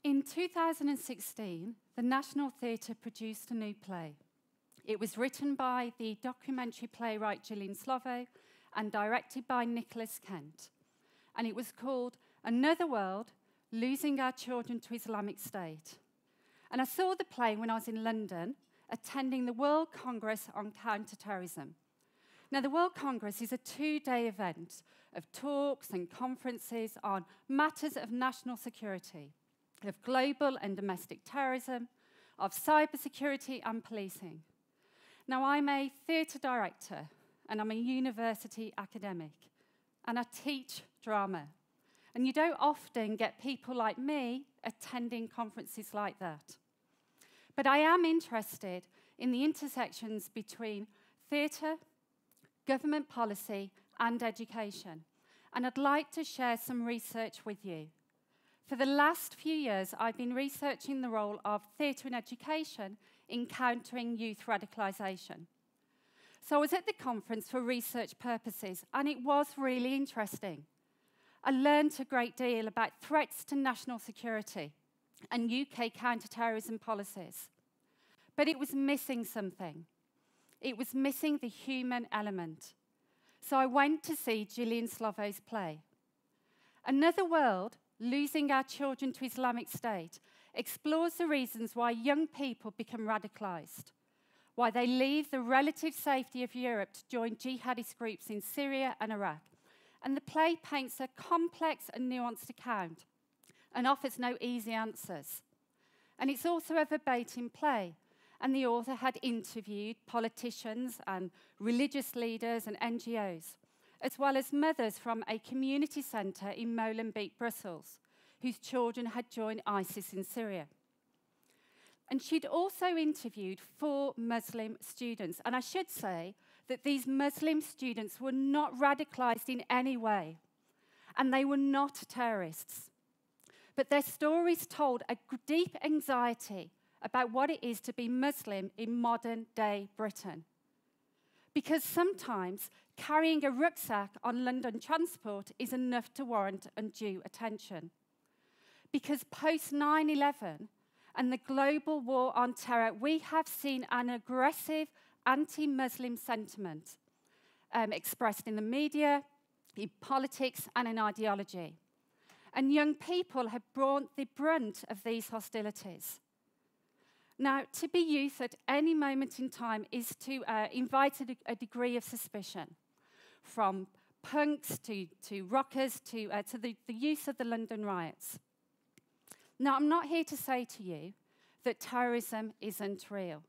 In 2016, the National Theatre produced a new play. It was written by the documentary playwright Gillian Slovo and directed by Nicholas Kent. And it was called Another World, Losing Our Children to Islamic State. And I saw the play when I was in London, attending the World Congress on Counterterrorism. Now, the World Congress is a 2-day event of talks and conferences on matters of national security, of global and domestic terrorism, of cybersecurity and policing. Now, I'm a theatre director, and I'm a university academic, and I teach drama. And you don't often get people like me attending conferences like that. But I am interested in the intersections between theatre, government policy, and education. And I'd like to share some research with you. For the last few years, I've been researching the role of theatre in education in countering youth radicalisation. So I was at the conference for research purposes, and it was really interesting. I learned a great deal about threats to national security and UK counter-terrorism policies. But it was missing something. It was missing the human element. So I went to see Gillian Slovo's play. Another World, Losing Our Children to Islamic State, explores the reasons why young people become radicalised, why they leave the relative safety of Europe to join jihadist groups in Syria and Iraq. And the play paints a complex and nuanced account and offers no easy answers. And it's also a verbatim play, and the author had interviewed politicians and religious leaders and NGOs, as well as mothers from a community centre in Molenbeek, Brussels, whose children had joined ISIS in Syria. And she'd also interviewed 4 Muslim students. And I should say that these Muslim students were not radicalised in any way, and they were not terrorists. But their stories told a deep anxiety about what it is to be Muslim in modern-day Britain. Because sometimes carrying a rucksack on London transport is enough to warrant undue attention. Because post 9/11 and the global war on terror, we have seen an aggressive anti-Muslim sentiment expressed in the media, in politics, and in ideology. And young people have borne the brunt of these hostilities. Now, to be youth at any moment in time is to invite a degree of suspicion, from punks to rockers to the use of the London Riots. Now, I'm not here to say to you that terrorism isn't real,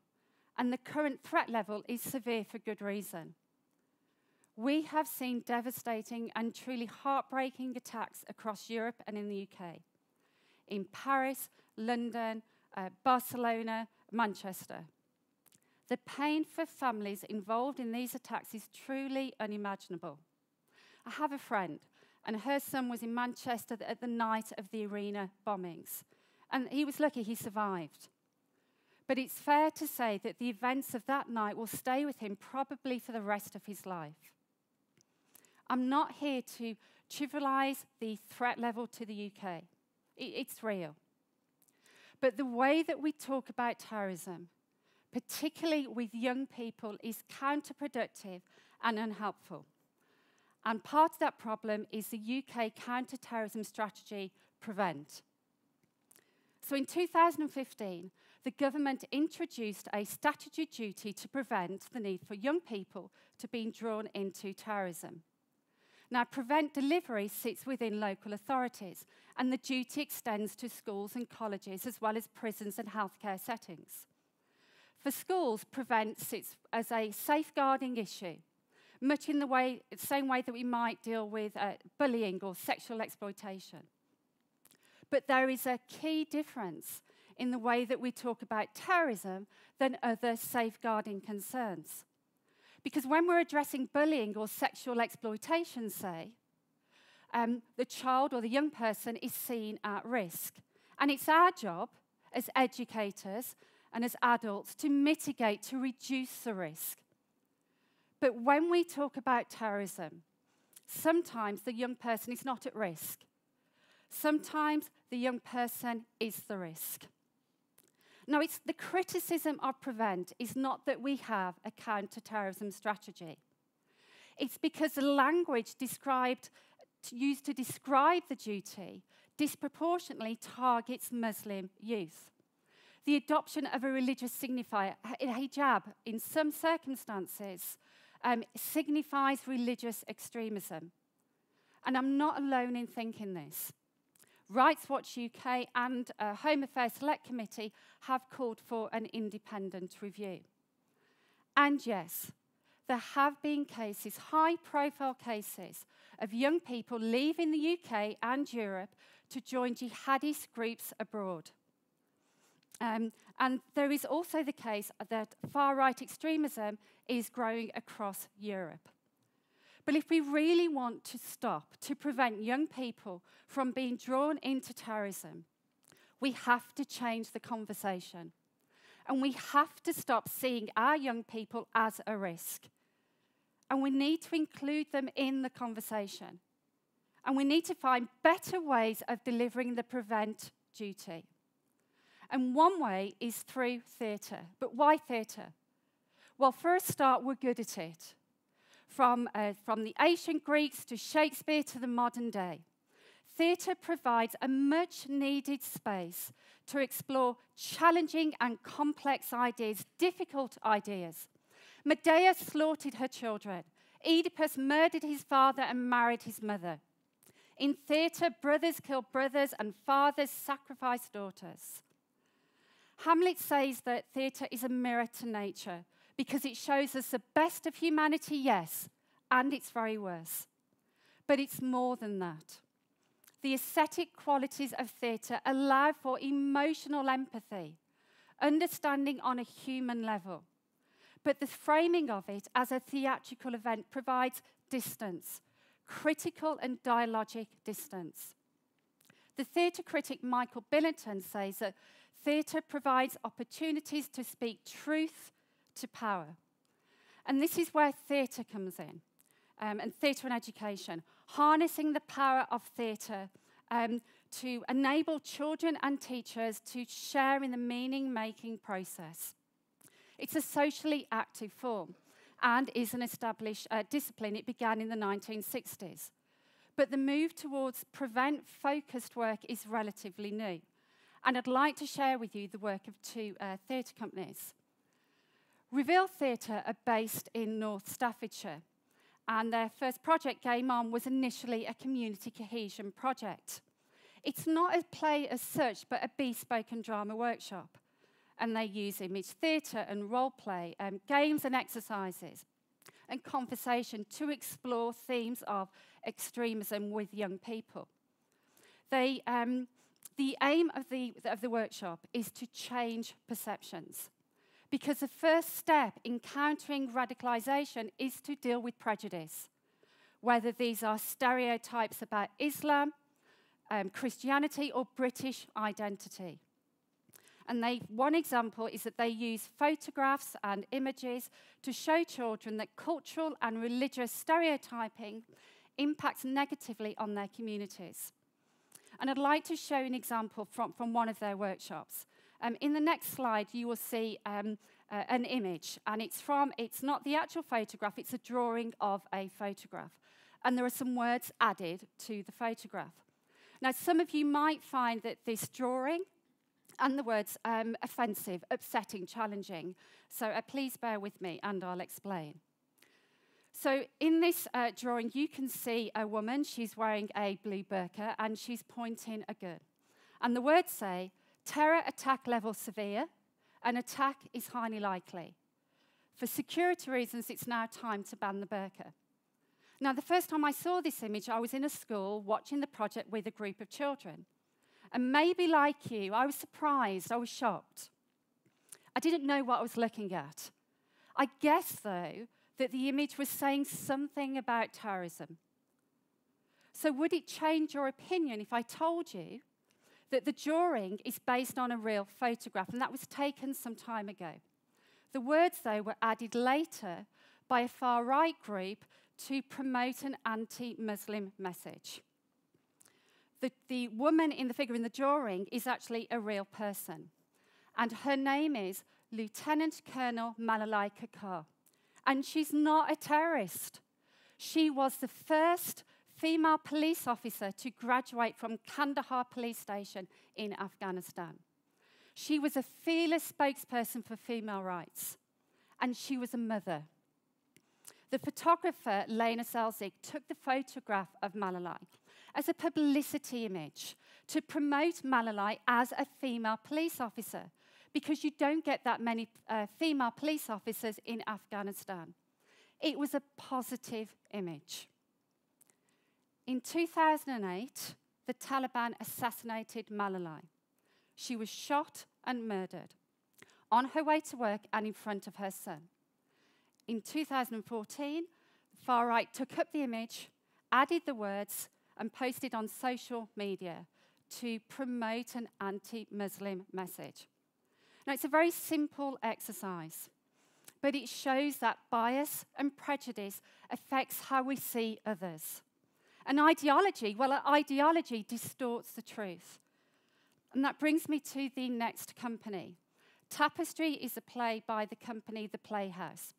and the current threat level is severe for good reason. We have seen devastating and truly heartbreaking attacks across Europe and in the UK, in Paris, London, Barcelona, Manchester. The pain for families involved in these attacks is truly unimaginable. I have a friend, and her son was in Manchester at the night of the arena bombings, and he was lucky he survived. But it's fair to say that the events of that night will stay with him probably for the rest of his life. I'm not here to trivialise the threat level to the UK. It's real. But the way that we talk about terrorism, particularly with young people, is counterproductive and unhelpful. And part of that problem is the UK counter-terrorism strategy, PREVENT. So in 2015, the government introduced a statutory duty to prevent the need for young people to be drawn into terrorism. Now, PREVENT delivery sits within local authorities, and the duty extends to schools and colleges, as well as prisons and healthcare settings. For schools, PREVENT sits as a safeguarding issue, much in the same way that we might deal with bullying or sexual exploitation. But there is a key difference in the way that we talk about terrorism than other safeguarding concerns. Because when we're addressing bullying or sexual exploitation, say, the child or the young person is seen at risk. And it's our job as educators and as adults to mitigate, to reduce the risk. But when we talk about terrorism, sometimes the young person is not at risk. Sometimes the young person is the risk. Now, it's the criticism of Prevent is not that we have a counter-terrorism strategy. It's because the language used to describe the duty disproportionately targets Muslim youth. The adoption of a religious signifier, hijab, in some circumstances, signifies religious extremism. And I'm not alone in thinking this. Rights Watch UK and Home Affairs Select Committee have called for an independent review. And yes, there have been cases, high-profile cases, of young people leaving the UK and Europe to join jihadist groups abroad. And there is also the case that far-right extremism is growing across Europe. But if we really want to prevent young people from being drawn into terrorism, we have to change the conversation. And we have to stop seeing our young people as a risk. And we need to include them in the conversation. And we need to find better ways of delivering the Prevent duty. And one way is through theatre. But why theatre? Well, for a start, we're good at it. From the ancient Greeks to Shakespeare to the modern day, theatre provides a much-needed space to explore challenging and complex ideas, difficult ideas. Medea slaughtered her children. Oedipus murdered his father and married his mother. In theatre, brothers kill brothers and fathers sacrifice daughters. Hamlet says that theatre is a mirror to nature because it shows us the best of humanity, yes, and its very worst. But it's more than that. The aesthetic qualities of theatre allow for emotional empathy, understanding on a human level. But the framing of it as a theatrical event provides distance, critical and dialogic distance. The theatre critic Michael Billington says that theatre provides opportunities to speak truth to power. And this is where theatre comes in, and theatre and education, harnessing the power of theatre to enable children and teachers to share in the meaning-making process. It's a socially active form and is an established discipline. It began in the 1960s. But the move towards Prevent-focused work is relatively new. And I'd like to share with you the work of two theatre companies. Reveal Theatre are based in North Staffordshire, and their first project, Game On, was initially a community cohesion project. It's not a play as such, but a bespoke and drama workshop. And they use image theatre and role play, games and exercises, and conversation to explore themes of extremism with young people. The aim of the workshop is to change perceptions, because the first step in countering radicalisation is to deal with prejudice, whether these are stereotypes about Islam, Christianity, or British identity. And one example is that they use photographs and images to show children that cultural and religious stereotyping impacts negatively on their communities. And I'd like to show an example from one of their workshops. In the next slide, you will see an image, and it's not the actual photograph, it's a drawing of a photograph. And there are some words added to the photograph. Now, some of you might find that this drawing and the words offensive, upsetting, challenging. So please bear with me and I'll explain. So in this drawing, you can see a woman. She's wearing a blue burqa and she's pointing a gun. And the words say, terror attack level severe, an attack is highly likely. For security reasons, it's now time to ban the burqa. Now, the first time I saw this image, I was in a school watching the project with a group of children. And maybe like you, I was surprised, I was shocked. I didn't know what I was looking at. I guess, though, that the image was saying something about terrorism. So would it change your opinion if I told you that the drawing is based on a real photograph, and that was taken some time ago? The words, though, were added later by a far-right group to promote an anti-Muslim message. the woman in the figure in the drawing is actually a real person. And her name is Lieutenant Colonel Malalaika Carr. And she's not a terrorist. She was the first female police officer to graduate from Kandahar police station in Afghanistan. She was a fearless spokesperson for female rights. And she was a mother. The photographer, Lena Selzig, took the photograph of Malalai as a publicity image to promote Malalai as a female police officer, because you don't get that many female police officers in Afghanistan. It was a positive image. In 2008, the Taliban assassinated Malalai. She was shot and murdered on her way to work and in front of her son. In 2014, the far right took up the image, added the words, and posted on social media to promote an anti-Muslim message. Now, it's a very simple exercise, but it shows that bias and prejudice affects how we see others. An ideology, well, ideology distorts the truth. And that brings me to the next company. Tapestry is a play by the company The Playhouse.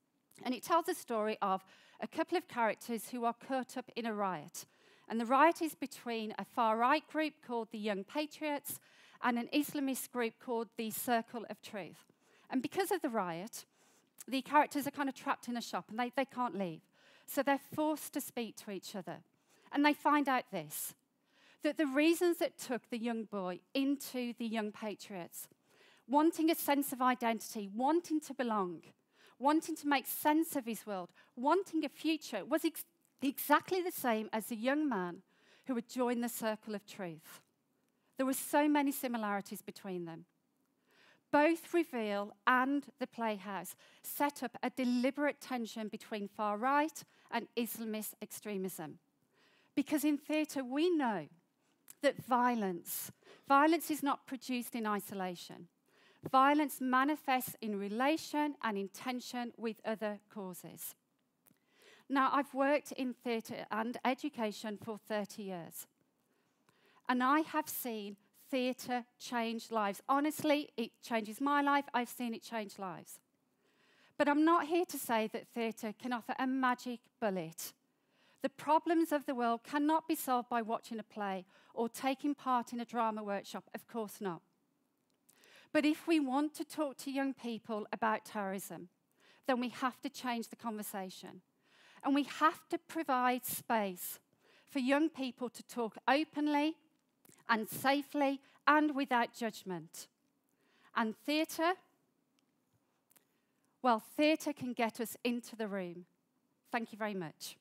And it tells the story of a couple of characters who are caught up in a riot. And the riot is between a far-right group called the Young Patriots and an Islamist group called the Circle of Truth. And because of the riot, the characters are kind of trapped in a shop and they can't leave. So they're forced to speak to each other. And they find out this, that the reasons that took the young boy into the Young Patriots, wanting a sense of identity, wanting to belong, wanting to make sense of his world, wanting a future, was exactly the same as the young man who had joined the Circle of Truth. There were so many similarities between them. Both Reveal and The Playhouse set up a deliberate tension between far-right and Islamist extremism. Because in theatre, we know that violence is not produced in isolation. Violence manifests in relation and in tension with other causes. Now, I've worked in theatre and education for 30 years. And I have seen theatre change lives. Honestly, it changes my life. I've seen it change lives. But I'm not here to say that theatre can offer a magic bullet. The problems of the world cannot be solved by watching a play or taking part in a drama workshop. Of course not. But if we want to talk to young people about terrorism, then we have to change the conversation. And we have to provide space for young people to talk openly and safely and without judgment. And theatre, well, theatre can get us into the room. Thank you very much.